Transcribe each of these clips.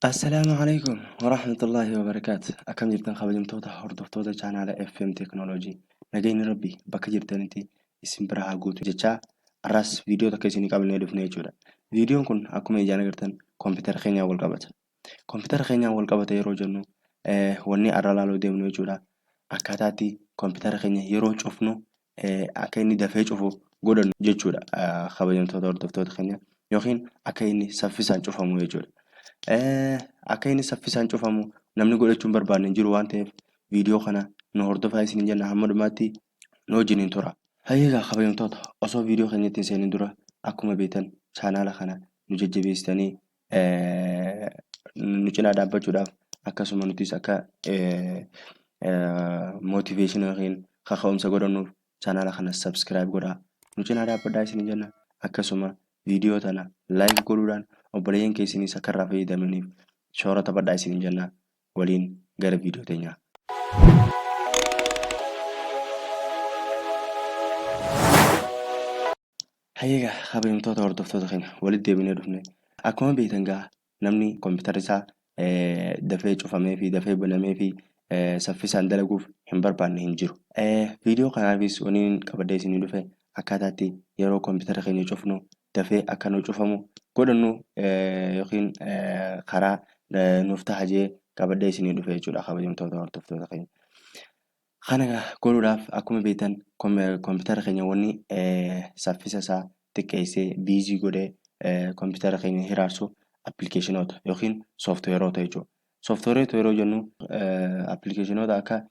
السلام عليكم ورحمة الله وبركاته. أكم جرتن خبرتوتا هردفتوتا كان على FM تكنولوجي. نجيني ربي بك جرتنتي اسم برها قوت جتشا الراس فيديو تكيسيني قبل نيرف نيجورا. فيديو كن أكم يجانا جرتن كمبيوتر خينيا والقبض. كمبيوتر خينيا والقبض يرو جنو وني أرلالو ديم نيجورا. أكاداتي كمبيوتر خينيا يرو شوفنو أكيني دفع شوفو قدرن جتشورا. خبرتوتا هردفتوتا خينيا يوخين أكيني سفيسان شوفهم يجورا. Akka inni saffisaan cufamu namni godhachuun barbaanne hin jiru waan ta'eef viidiyoo kana nu hordofaa isin jenna hamma dhumaatti nu wajjiniin tura. Hayyeegaa kabajamtoota osoo viidiyoo keenyatti hin seenin dura akkuma beektan chaanaala kana nu jajjabeessitanii nu cinaa dhaabbachuudhaaf akkasuma nutis akka mootiveeshinii yookiin kaka'umsa godhannuuf chaanaala kana sabskiraayib godhaa. Nu cinaa dhaabbadhaa isin jenna akkasuma viidiyoo tana laayik godhuudhaan obboleeyyan keessaniis akka irraa fayyadamaniif shoora taphadhaa isin jenna waliin gara viidiyoo teenyaa. Hayyeegaa kabajamtoota hordoftoota keenya walitti deebinee dhufne akkuma beektan gaa namni kompiitara isaa dafee cufamee fi dafee banamee fi saffisaan dalaguuf hin barbaanne hin jiru. Viidiyoo kanaafis waniin qabadee isinii dhufe akkaataatti yeroo kompiitara keenya cufnu dafee akka nu cufamu godhannu yookiin karaa nuuf ta'a jee qabadee isinii dhufe jechuudha kabajamtoota hordoftoota keenya. Kana godhuudhaaf akkuma beektan kompiitara keenya wanni saffisa isaa xiqqeessee biizii godhee kompiitara keenya hiraarsu appilikeeshinoota yookiin sooftiweeroota jechuudha. Sooftiweeroota yeroo jennu appilikeeshinoota akka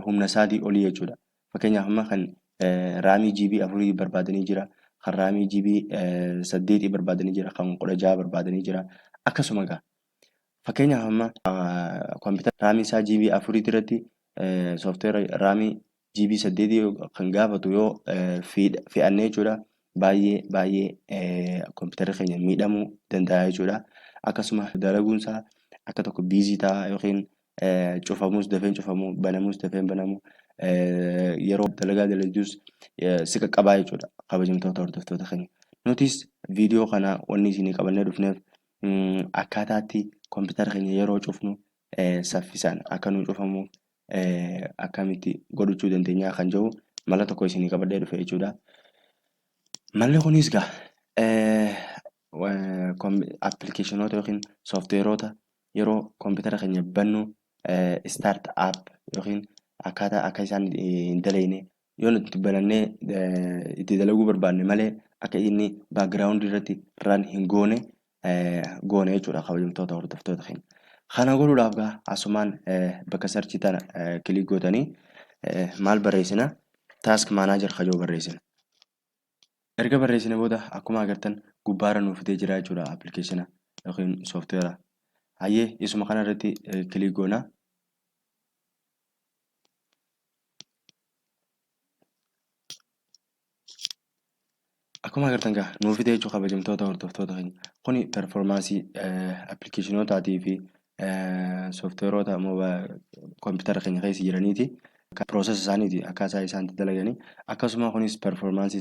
humna isaatii olii jechuudha. Fakkeenyaaf amma kan raamii GB 4 barbaadanii jira. Kan raamii GB 8 barbaadanii jira. Kan 16 barbaadanii jira. Akkasuma egaa fakkeenyaaf amma kompiitara raamii isaa GB 4 irratti sooftiweera raamii GB 8 kan gaafatu yoo fe'annee jechuudha baay'ee kompiitara keenya miidhamuu danda'a jechuudha. Akkasuma dalaguun isaa akka tokko biizii ta'a yookiin cufamus dafeen cufamu banamus dafeen banamu yeroo dalagaa dalaguus si qaqqabaa jechuudha kabajamtoota hordoftoota keenya. Nutis viidiyoo kana wanni isinii qabannee dhufneef akkaataatti kompiitara keenya yeroo cufnu saffisaan akka nu cufamu akkamitti godhachuu dandeenya kan jedhu mala tokko isinii qabadhee dhufe jechuudha. Malli kunis gaa appilikeeshinoota yookiin sooftiweeroota yeroo kompiitara keenya bannu start app yookiin akkaataa akka isaan hin dalagne yoo nuti banannee itti dalaguu barbaanne malee akka inni baagiraawundii irratti run hin goone jechuudha kabajamtoota hordoftoota keenya. Kana godhuudhaaf gaa asumaan bakka sarchii tana kilik gootanii maal barreessina taask maanaajer kajoo barreessina. Erga barreessine booda akkuma agartan gubbaarra nuuf fidee jira jechuudha appilikeeshina yookiin sooftiweera. Hayyee isuma kana irratti kilik goona. Akkuma agartan gaa nuuf fidee jechuudha kabajamtoota hordoftoota keenya. Kuni performaansii appilikeeshinootaatii fi sooftiweeroota kompiitara keenya keessa jiraniiti. Piroosesa isaaniiti akkaataa isaan itti dalaganii akkasuma kunis performaansii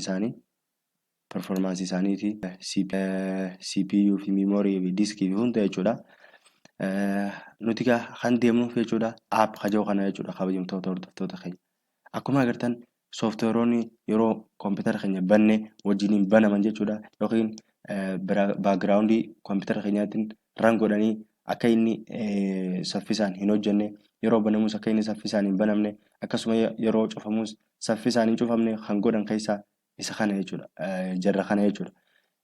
isaaniiti CPU fi meemoorii fi diiskii fi hunda jechuudha. Nuti kan deemnuuf jechuudha app kajoo kana jechuudha kabajamtoota hordoftoota keenya. Akkuma agartan sooftiweeroonni yeroo kompiitara keenya banne wajjiniin banaman jechuudha yookiin baagiraawundii kompiitara keenyaatiin run godhanii akka inni saffisaan hin hojjenne yeroo banamus akka inni saffisaan hin banamne akkasuma yeroo cufamus saffisaan hin cufamne kan godhan keessaa isa kana jechuudha jarra kana jechuudha.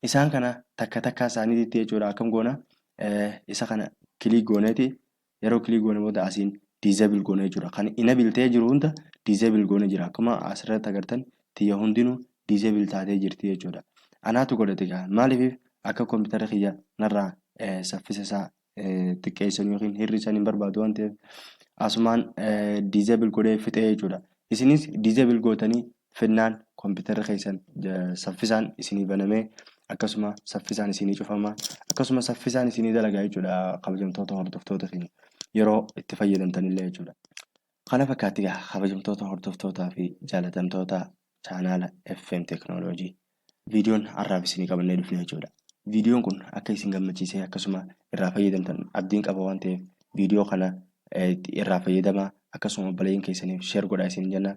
Isaan kana takka takkaa isaaniitti jechuudha akkam goona isa kana kilik gooneeti yeroo kilik goone booda asiin diizeebil goone jechuudha. Kan inabil ta'ee jiru hunda diizeebil goone jira akkuma asirratti agartan xiyya hundinuu diizeebil taatee jirti jechuudha. Anaatu godhate gaa maaliif akka kompiitara kiyya narraa saffisa isaa xiqqeessan yookiin hir'isan hin barbaadu waan ta'eef asumaan diizeebil godhee fixee jechuudha. Isinis diizeebil gootanii finnaan kompiitara keessan saffisaan isinii banamee akkasuma saffisaan isinii cufama akkasuma saffisaan isinii dalagaa jechuudha kabajamtoota hordoftoota keenya yeroo itti fayyadamtanillee jechuudha. Kana fakkaatti gaa kabajamtoota hordoftootaa fi jaalatamtoota chaanaala FM Teknooloojii viidiyoon har'aaf isinii qabannee dhufne jechuudha. Viidiyoon kun akka isin gammachiisee akkasuma irraa fayyadamtan abdiin qaba waan ta'eef viidiyoo kana irraa fayyadamaa akkasuma obboleeyyan keessaniif sheer godhaa isin jenna.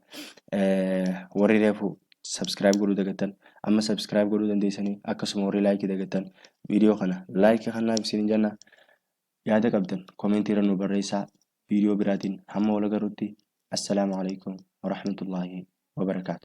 Warri reefu subscribe godhuu dagattan amma subscribe godhuu dandeessanii akkasuma warri laayikii dagattan viidiyoo kana laayikii kanaaf isin jenna. Yaada qabdan koomentii irra nu barreessaa. Viidiyoo biraatiin hamma wal agarruutti assalaamu alaikum warahmatullaahi wabarakaatu.